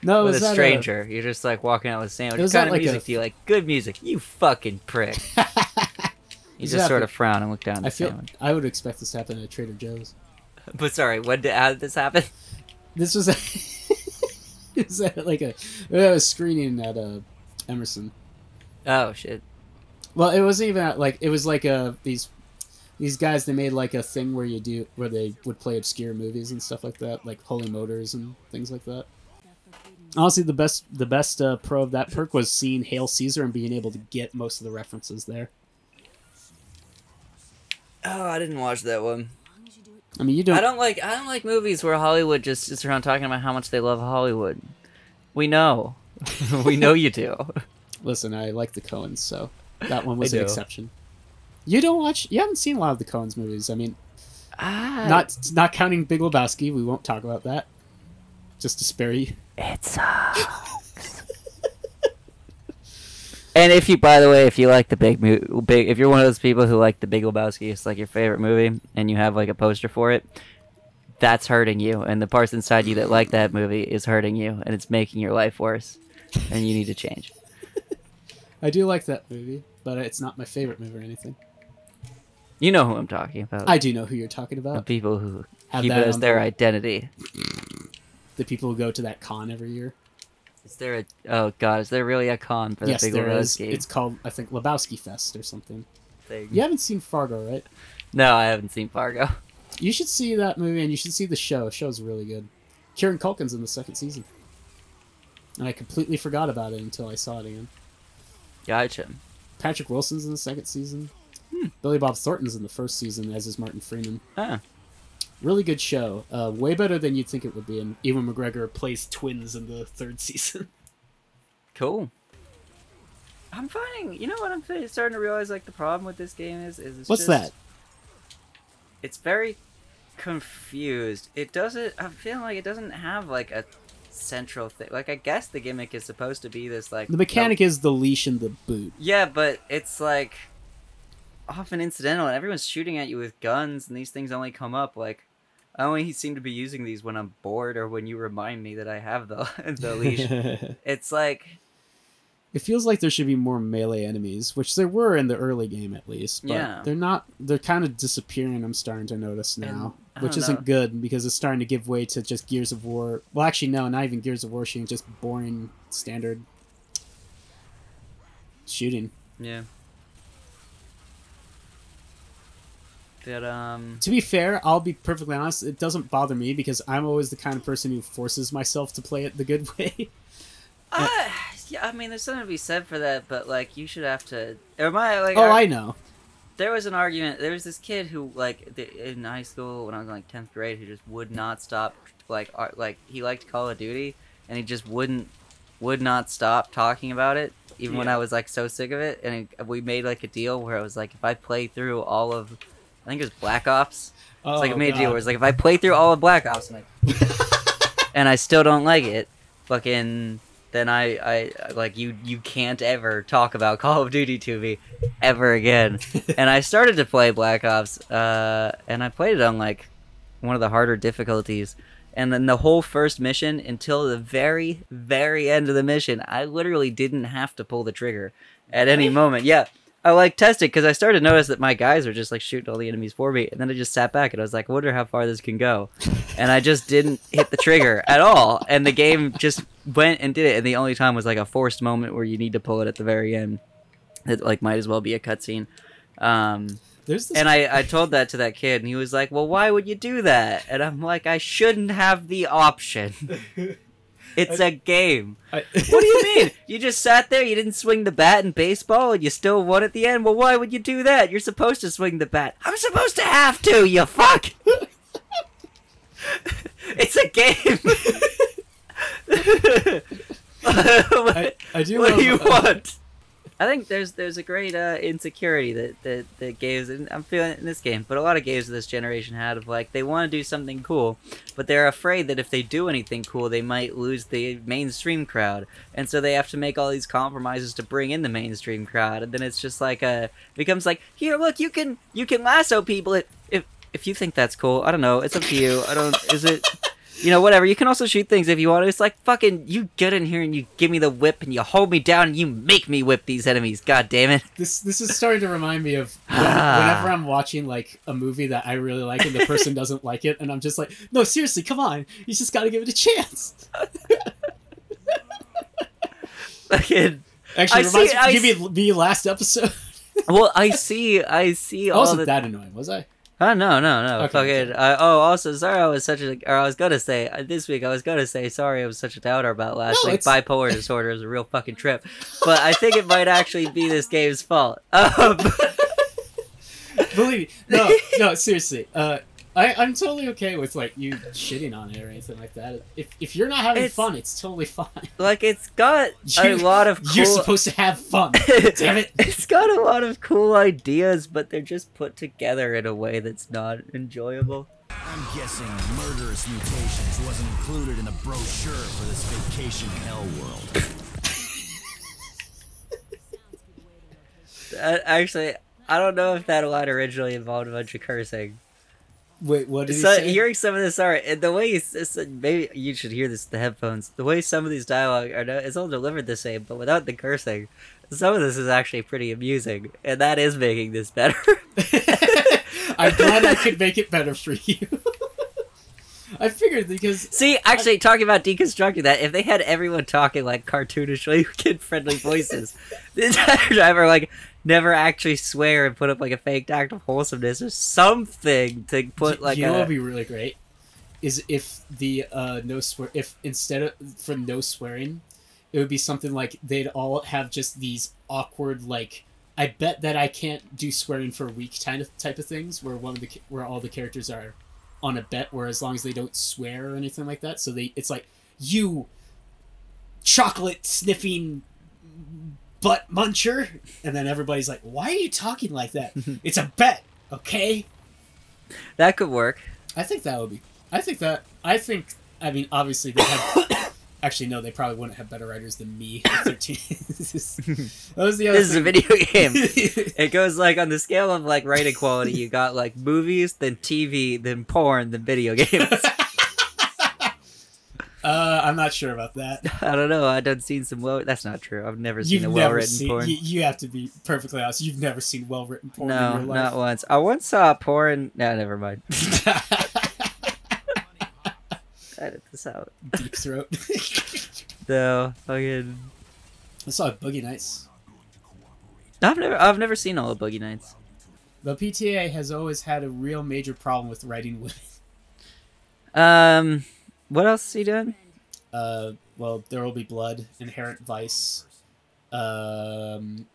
No, with a stranger. You're just like walking out with a sandwich. What kind of music do you like? Good music. You fucking prick. You just sort of frown and look down at the sandwich. I would expect this to happen at Trader Joe's. But sorry, how did this happen? This was it was at like a screening at Emerson. Oh shit. Well, it wasn't even it was like these guys, they made like a thing where they would play obscure movies and stuff like that, like Holy Motors and things like that. Honestly, the best pro of that perk was seeing Hail Caesar and being able to get most of the references there. Oh, I didn't watch that one. I mean, you don't. I don't like movies where Hollywood just sits around talking about how much they love Hollywood. We know, we know you do. Listen, I like the Coens, so that one was an exception. You haven't seen a lot of the Coens movies. I mean, not counting Big Lebowski. We won't talk about that. Just to spare you. It sucks. And if you, by the way, if you like the if you're one of those people who like the Big Lebowski, it's like your favorite movie, and you have like a poster for it, that's hurting you, and the parts inside you that like that movie is hurting you, and it's making your life worse, and you need to change. I do like that movie, but it's not my favorite movie or anything. You know who I'm talking about. I do know who you're talking about. The people who keep it as their identity. The people who go to that con every year. Is there oh god, is there really a con for the Big Lebowski? Yes, it's called, I think, Lebowski Fest or something. You haven't seen Fargo, right? No, I haven't seen Fargo. You should see that movie, and you should see the show. The show's really good. Kieran Culkin's in the second season. And I completely forgot about it until I saw it again. Gotcha. Patrick Wilson's in the second season. Billy Bob Thornton's in the first season, as is Martin Freeman. Really good show. Way better than you'd think it would be. And Ewan McGregor plays twins in the third season. Cool. I'm finding, you know what I'm starting to realize, like, the problem with this game is What's that? It's very confused. I'm feeling like it doesn't have, like, a central thing. Like, I guess the gimmick is supposed to be this, like... The mechanic is the leash and the boot. Yeah, but it's, like, often incidental, and everyone's shooting at you with guns, and these things only come up, like... I only seem to be using these when I'm bored or when you remind me that I have the leash. It's like... It feels like there should be more melee enemies, which there were in the early game at least. But yeah. They're not... They're kind of disappearing, I'm starting to notice now. Which isn't good, because it's starting to give way to just Gears of War. Well, actually, no, not even Gears of War shooting, just boring, standard shooting. Yeah. But, to be fair, I'll be perfectly honest, it doesn't bother me because I'm always the kind of person who forces myself to play it the good way. Yeah, I mean, there's something to be said for that, but, like, you should have to... I know. There was an argument, there was this kid who, like, in high school, when I was in, like, 10th grade, who just would not stop, like, he liked Call of Duty, and he just would not stop talking about it, even when I was, like, so sick of it, and we made, like, a deal where it was, like, if I play through all of... I think it was Black Ops. It's like I made a deal where it's like, if I play through all of Black Ops and I still don't like it, fucking, then I like, you can't ever talk about Call of Duty to me ever again. And I started to play Black Ops, and I played it on, like, one of the harder difficulties. And then the whole first mission, until the very, very end of the mission, I literally didn't have to pull the trigger at any moment. Yeah. I like tested because I started to notice that my guys were just like shooting all the enemies for me, and then I just sat back and I was like, I wonder how far this can go, and I just didn't hit the trigger at all, and the game just went and did it, and the only time was like a forced moment where you need to pull it at the very end. It like might as well be a cutscene. And I told that to that kid, and he was like, well, why would you do that? And I'm like, I shouldn't have the option. It's a game. What do you mean? You just sat there, you didn't swing the bat in baseball, and you still won at the end? Well, why would you do that? You're supposed to swing the bat. I'm supposed to have to, you fuck! It's a game! I do what do you want? I think there's a great insecurity that games, and I'm feeling it in this game, but a lot of games of this generation had of like they want to do something cool, but they're afraid that if they do anything cool, they might lose the mainstream crowd, and so they have to make all these compromises to bring in the mainstream crowd, and then it's just like it becomes like, here, look, you can lasso people if you think that's cool. I don't know, it's up to you. Is it? You know, whatever. You can also shoot things if you want. It's like, fucking, you get in here and you give me the whip and you hold me down and you make me whip these enemies. God damn it. This is starting to remind me of whenever I'm watching, like, a movie that I really like and the person doesn't like it, and I'm just like, no, seriously, come on. You just gotta give it a chance. Fucking... Actually, give me last episode. Well, I see I wasn't that annoying, was I? Oh, no. Okay, Fucking, also, sorry I was such a... Or I was gonna say, this week, I was gonna say, sorry I was such a downer about last week. Bipolar disorder is a real fucking trip. But I think it might actually be this game's fault. Believe me. No, seriously. I'm totally okay with, like, you shitting on it or anything like that. If you're not having fun, it's totally fine. Like, it's got a lot of cool... You're supposed to have fun. Damn it. It's got a lot of cool ideas, but they're just put together in a way that's not enjoyable. I'm guessing murderous mutations wasn't included in the brochure for this vacation hell world. Actually, I don't know if that line originally involved a bunch of cursing. Wait, what did he say? Hearing some of this art, and the way maybe you should hear this in the headphones. The way some of these dialogue it's all delivered the same, but without the cursing. Some of this is actually pretty amusing, and that is making this better. I'm glad I could make it better for you. I figured because... See, actually, talking about deconstructing that, if they had everyone talking like cartoonishly, kid-friendly voices, the entire time are like... never actually swear and put up like a fake act of wholesomeness or something to put like you know what would be really great is if the if instead of for no swearing, it would be something like they'd all have just these awkward like I bet that I can't do swearing for a week type of things where where all the characters are on a bet where as long as they don't swear or anything like that, so it's like you chocolate sniffing butt muncher, and then everybody's like, why are you talking like that? It's a bet, okay? That could work. I think that would be... I mean, obviously they have... Actually, no, they probably wouldn't have better writers than me. 13. This is a video game. It goes like on the scale of like writing quality, you got like movies, then TV, then porn, then video games. I'm not sure about that. I don't know. I done seen some that's not true. I've never seen a well-written porn. You have to be perfectly honest. You've never seen well-written porn in your life. No, not once. I once saw porn... No, never mind. Edit this out. Deep Throat. No, fucking... I saw Boogie Nights. I've never seen all of Boogie Nights. The PTA has always had a real major problem with writing women. What else is he doing? Well, There Will Be Blood, Inherent Vice, Phantom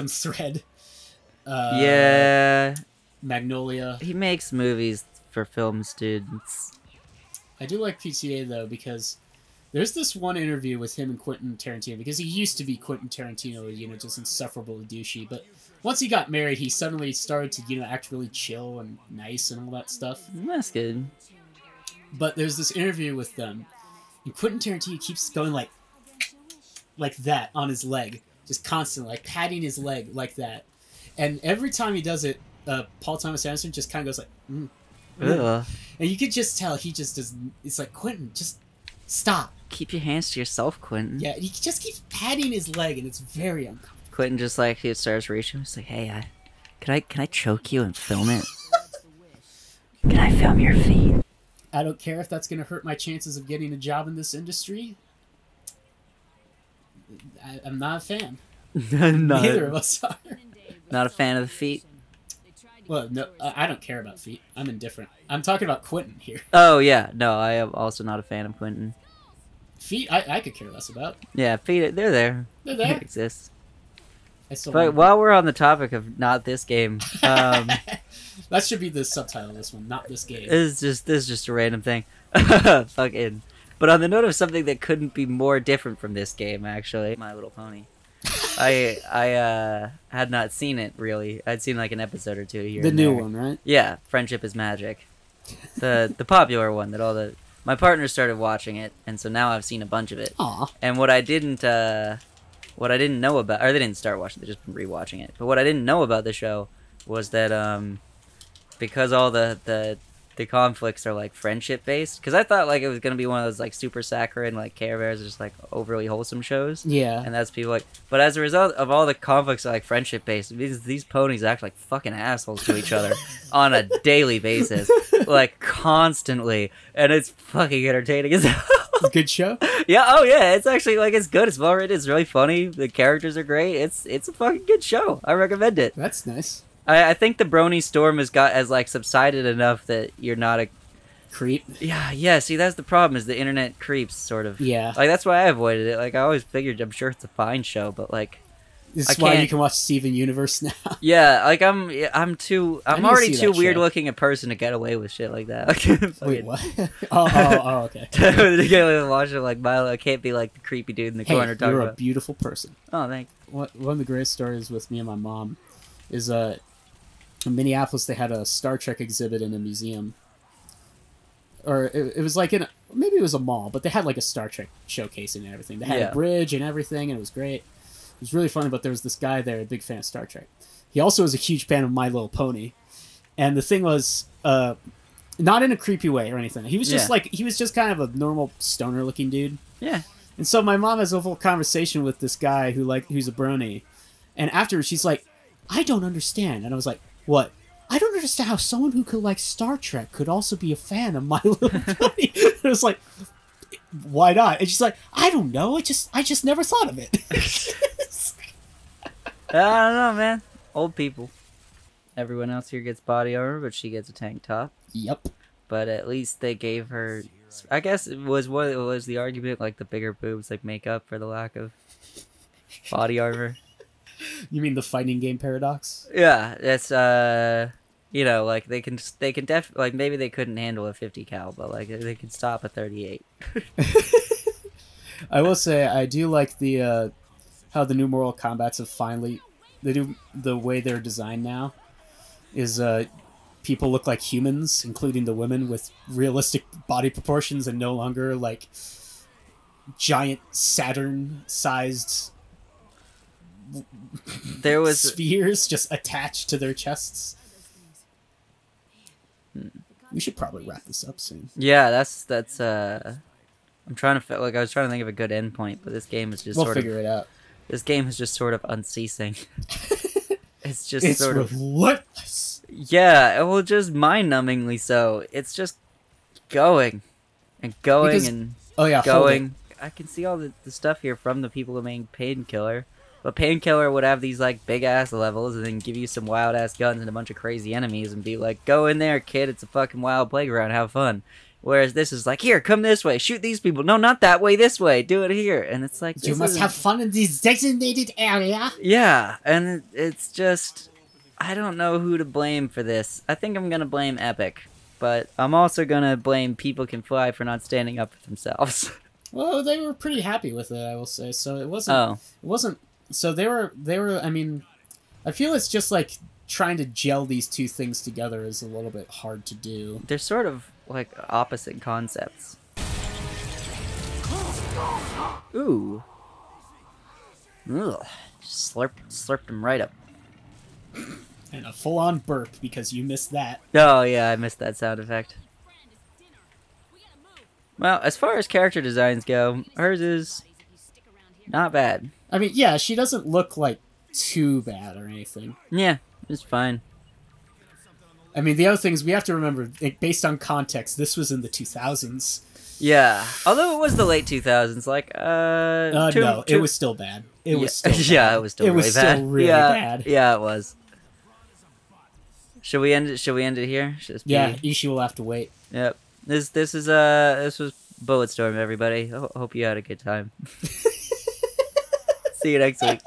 Thread. Yeah. Magnolia. He makes movies for film students. I do like PTA, though, because there's this one interview with him and Quentin Tarantino, because he used to be Quentin Tarantino, you know, just insufferable and douchey, but once he got married, he suddenly started to, you know, act really chill and nice and all that stuff. That's good. But there's this interview with them, and Quentin Tarantino keeps going like that on his leg, just constantly, like patting his leg like that. And every time he does it, Paul Thomas Anderson just kind of goes like, and you could just tell he just does. It's like, Quentin, just stop. Keep your hands to yourself, Quentin. Yeah, he just keeps patting his leg, and it's very uncomfortable. Quentin just like he starts reaching. He's like, "Hey, can I choke you and film it? Can I film your feet?" I don't care if that's gonna hurt my chances of getting a job in this industry. I'm not a fan. Neither of us are. Not a fan of the feet. Well, no, I don't care about feet. I'm indifferent. I'm talking about Quentin here. Oh yeah, no, I am also not a fan of Quentin. Feet, I could care less about. Yeah, feet, they're there. They're there. They exist. But while we're on the topic of not this game, that should be the subtitle of this one. Not this game. This is just a random thing. Fucking. But on the note of something that couldn't be more different from this game, actually, My Little Pony. I had not seen it really. I'd seen like an episode or two here. The new one, right? Yeah, Friendship is Magic, the popular one that my partner started watching it, and so now I've seen a bunch of it. Aw. And what I didn't know about, or they didn't start watching, they just been rewatching it. But what I didn't know about the show was that because all the conflicts are like friendship based, because I thought like it was gonna be one of those like super saccharine like Care Bears, just like overly wholesome shows. Yeah. And that's people like, but as a result of all the conflicts are like friendship based, these ponies act like fucking assholes to each other on a daily basis, like constantly, and it's fucking entertaining as hell. Good show. Yeah. Oh yeah. It's actually like it's good. It's well written. It's really funny. The characters are great. It's a fucking good show. I recommend it. That's nice. I think the brony storm has like subsided enough that you're not a creep. Yeah. See, that's the problem. Is the internet creeps sort of. Yeah. Like that's why I avoided it. Like I always figured, I'm sure it's a fine show, but like. This is why you can watch Steven Universe now. Yeah, like I'm already too weird looking a person to get away with shit like that. Wait, what? oh, okay. To get away with watching like Milo, I can't be like the creepy dude in the corner talking you're about. a beautiful person. Oh, thanks. One of the greatest stories with me and my mom is in Minneapolis. They had a Star Trek exhibit in a museum, or it was like maybe it was a mall, but they had like a Star Trek showcasing and everything. They had a bridge and everything, and it was great. It was really funny, but there was this guy there, a big fan of Star Trek. He also was a huge fan of My Little Pony. And the thing was, not in a creepy way or anything. He was just he was just kind of a normal stoner-looking dude. Yeah. And so my mom has a whole conversation with this guy who's a brony. And afterwards, she's like, I don't understand. And I was like, what? I don't understand how someone who could like Star Trek could also be a fan of My Little Pony. And I was like, why not? And she's like, I don't know. I just never thought of it. I don't know, man. Old people. Everyone else here gets body armor, but she gets a tank top. Yep. But at least they gave her. I guess it was the argument, like the bigger boobs, like make up for the lack of body armor. You mean the fighting game paradox? Yeah, it's like they can like maybe they couldn't handle a 50 cal, but like they can stop a 38. I will say I do like the how the new Mortal Kombats have finally the way they're designed now is people look like humans, including the women, with realistic body proportions and no longer like giant Saturn-sized spheres just attached to their chests. We should probably wrap this up soon. Yeah, that's I'm trying to I was trying to think of a good endpoint, but this game is just we'll figure it out. This game is just sort of unceasing. It's sort of relentless. Yeah, well, just mind-numbingly so. It's just going and going and going. I can see all the stuff here from the people who made Painkiller. But Painkiller would have these like big ass levels and then give you some wild ass guns and a bunch of crazy enemies and be like, go in there, kid, it's a fucking wild playground, have fun. Whereas this is like, here, come this way, shoot these people. No, not that way, this way, do it here. And it's like, you must have fun in this designated area. Yeah, and it's just, I don't know who to blame for this. I think I'm gonna blame Epic, but I'm also gonna blame People Can Fly for not standing up for themselves. Well, they were pretty happy with it, I will say. So it wasn't. So they were. I mean, I feel it's just like trying to gel these two things together is a little bit hard to do. They're sort of like opposite concepts. Ooh. Ugh. Slurped them right up. And a full-on burp because you missed that. Oh yeah, I missed that sound effect. Well, as far as character designs go, hers is not bad. I mean, yeah, she doesn't look like too bad or anything. Yeah, it's fine. I mean, the other thing is we have to remember, based on context, this was in the 2000s. Yeah, although it was the late 2000s, like no, it was still bad. It was still bad. Yeah, it was still really bad. Still really bad. Yeah, it was. Should we end it? Should we end it here? Yeah, Ishii will have to wait. Yep. This was BulletStorm, everybody. Hope you had a good time. See you next week.